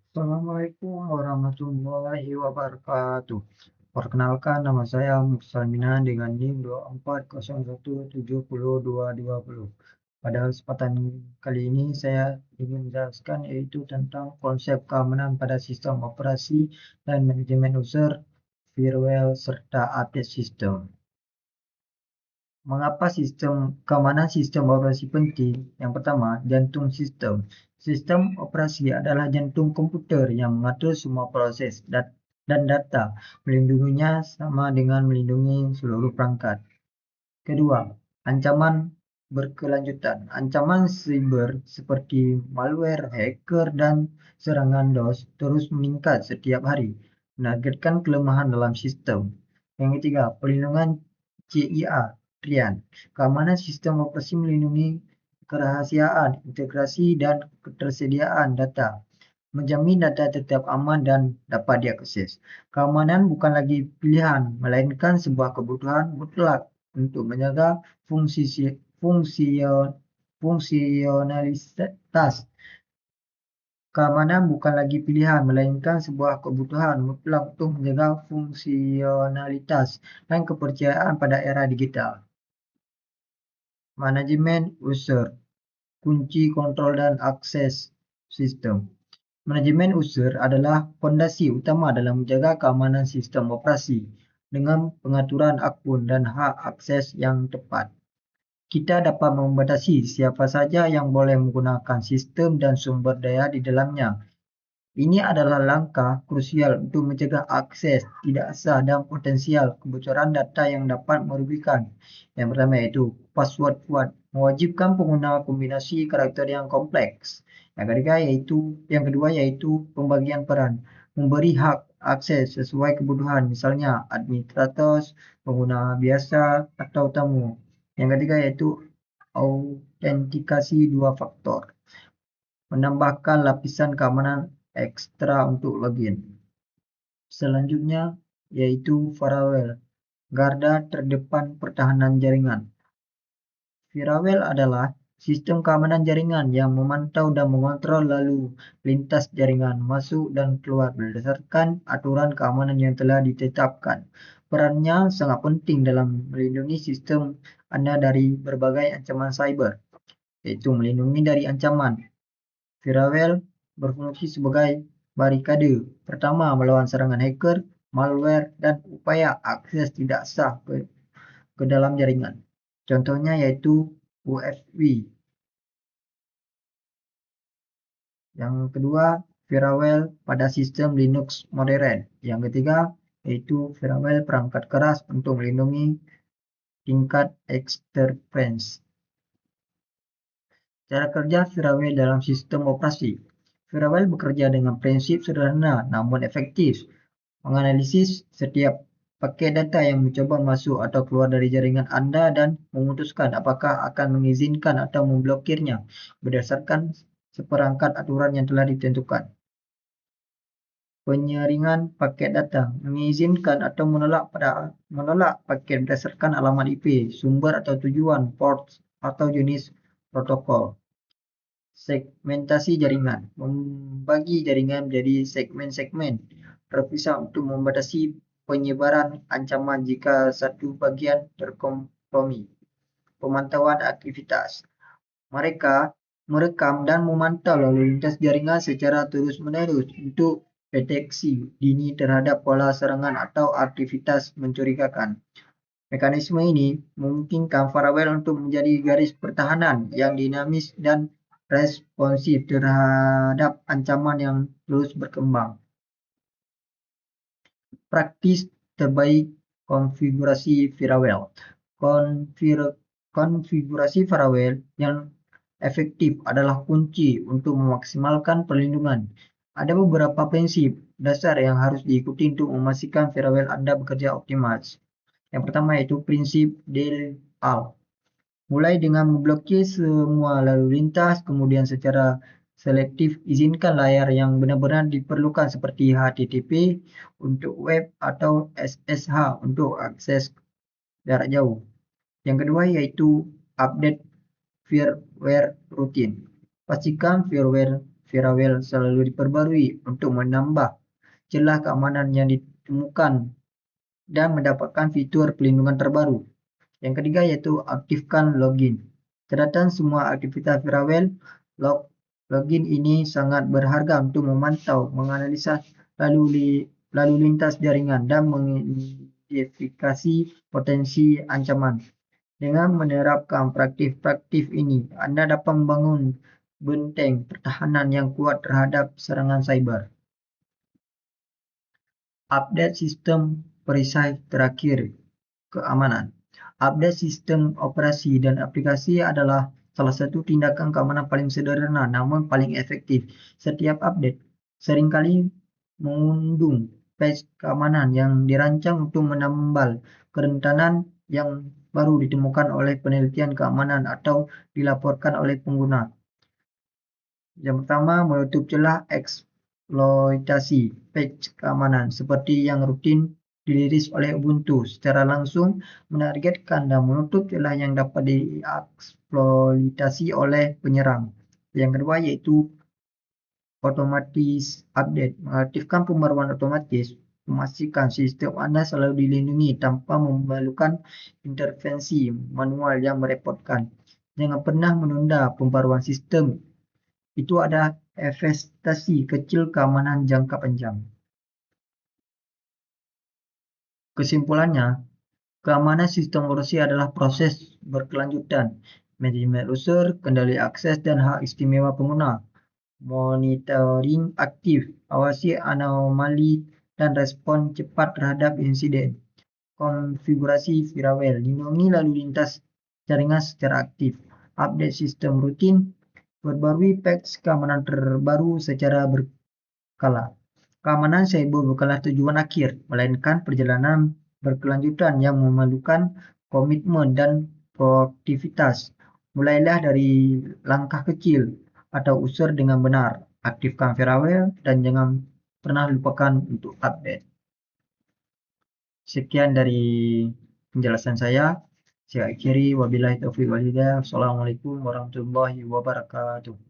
Assalamualaikum warahmatullahi wabarakatuh. Perkenalkan, nama saya Mursal Minan dengan NIM 2401702220. Pada kesempatan kali ini saya ingin menjelaskan yaitu tentang konsep keamanan pada sistem operasi dan manajemen user, firewall, serta update sistem. Mengapa keamanan sistem operasi penting? Yang pertama, jantung sistem. Sistem operasi adalah jantung komputer yang mengatur semua proses dan data. Melindunginya sama dengan melindungi seluruh perangkat. Kedua, ancaman berkelanjutan. Ancaman siber seperti malware, hacker, dan serangan DOS terus meningkat setiap hari, menargetkan kelemahan dalam sistem. Yang ketiga, perlindungan CIA, TRIAN. Keamanan sistem operasi melindungi kerahasiaan, integrasi, dan ketersediaan data, menjamin data tetap aman dan dapat diakses. Keamanan bukan lagi pilihan, melainkan sebuah kebutuhan mutlak untuk menjaga fungsionalitas. Keamanan bukan lagi pilihan, melainkan sebuah kebutuhan mutlak untuk menjaga fungsionalitas dan kepercayaan pada era digital. Manajemen user, kunci kontrol dan akses sistem. Manajemen user adalah fondasi utama dalam menjaga keamanan sistem operasi dengan pengaturan akun dan hak akses yang tepat. Kita dapat membatasi siapa saja yang boleh menggunakan sistem dan sumber daya di dalamnya. Ini adalah langkah krusial untuk mencegah akses tidak sah dan potensial kebocoran data yang dapat merugikan. Yang pertama yaitu password kuat, mewajibkan pengguna kombinasi karakter yang kompleks. Yang kedua yaitu pembagian peran, memberi hak akses sesuai kebutuhan, misalnya administrator, pengguna biasa atau tamu. Yang ketiga yaitu autentikasi dua faktor, menambahkan lapisan keamanan ekstra untuk login. Selanjutnya yaitu firewall, garda terdepan pertahanan jaringan. Firewall adalah sistem keamanan jaringan yang memantau dan mengontrol lalu lintas jaringan masuk dan keluar berdasarkan aturan keamanan yang telah ditetapkan. Perannya sangat penting dalam melindungi sistem Anda dari berbagai ancaman cyber, yaitu melindungi dari ancaman. Firewall berfungsi sebagai barikade pertama melawan serangan hacker, malware, dan upaya akses tidak sah ke dalam jaringan. Contohnya yaitu UFW. Yang kedua, firewall pada sistem Linux modern. Yang ketiga, yaitu firewall perangkat keras untuk melindungi tingkat exterference. Cara kerja firewall dalam sistem operasi. Firewall bekerja dengan prinsip sederhana namun efektif, menganalisis setiap paket data yang mencoba masuk atau keluar dari jaringan Anda dan memutuskan apakah akan mengizinkan atau memblokirnya berdasarkan seperangkat aturan yang telah ditentukan. Penyaringan paket data, mengizinkan atau menolak paket berdasarkan alamat IP, sumber atau tujuan, port, atau jenis protokol. Segmentasi jaringan, membagi jaringan menjadi segmen-segmen terpisah untuk membatasi penyebaran ancaman jika satu bagian terkompromi. Pemantauan aktivitas, mereka merekam dan memantau lalu lintas jaringan secara terus-menerus untuk deteksi dini terhadap pola serangan atau aktivitas mencurigakan. Mekanisme ini memungkinkan firewall untuk menjadi garis pertahanan yang dinamis dan responsif terhadap ancaman yang terus berkembang. Praktis terbaik konfigurasi firewall. Konfigurasi firewall yang efektif adalah kunci untuk memaksimalkan perlindungan. Ada beberapa prinsip dasar yang harus diikuti untuk memastikan firewall Anda bekerja optimal. Yang pertama yaitu prinsip DLL. Mulai dengan memblokir semua lalu lintas, kemudian secara selektif izinkan layar yang benar-benar diperlukan seperti HTTP untuk web atau SSH untuk akses jarak jauh. Yang kedua yaitu update firmware rutin. Pastikan firewall selalu diperbarui untuk menambah celah keamanan yang ditemukan dan mendapatkan fitur pelindungan terbaru. Yang ketiga yaitu aktifkan login. Catatan semua aktivitas firewall. Login ini sangat berharga untuk memantau, menganalisa lalu lintas jaringan dan mengidentifikasi potensi ancaman. Dengan menerapkan praktik-praktik ini, Anda dapat membangun benteng pertahanan yang kuat terhadap serangan cyber. Update sistem perisai terakhir keamanan. Update sistem operasi dan aplikasi adalah salah satu tindakan keamanan paling sederhana namun paling efektif. Setiap update seringkali mengundang patch keamanan yang dirancang untuk menambal kerentanan yang baru ditemukan oleh penelitian keamanan atau dilaporkan oleh pengguna. Yang pertama, menutup celah eksploitasi patch keamanan seperti yang rutin dirilis oleh Ubuntu secara langsung menargetkan dan menutup celah yang dapat dieksploitasi oleh penyerang. Yang kedua yaitu otomatis update, mengaktifkan pembaruan otomatis, memastikan sistem Anda selalu dilindungi tanpa memerlukan intervensi manual yang merepotkan. Jangan pernah menunda pembaruan sistem. Itu ada investasi kecil keamanan jangka panjang. Kesimpulannya, keamanan sistem operasi adalah proses berkelanjutan. Manajemen user, kendali akses dan hak istimewa pengguna. Monitoring aktif, awasi anomali dan respon cepat terhadap insiden. Konfigurasi firewall, lindungi lalu lintas jaringan secara aktif. Update sistem rutin, perbarui patch keamanan terbaru secara berkala. Keamanan cyber bukanlah tujuan akhir, melainkan perjalanan berkelanjutan yang memerlukan komitmen dan proaktivitas. Mulailah dari langkah kecil atau user dengan benar. Aktifkan firewall dan jangan pernah lupakan untuk update. Sekian dari penjelasan saya. Saya akhiri, wabillahi taufiq wal hidayah. Assalamualaikum warahmatullahi wabarakatuh.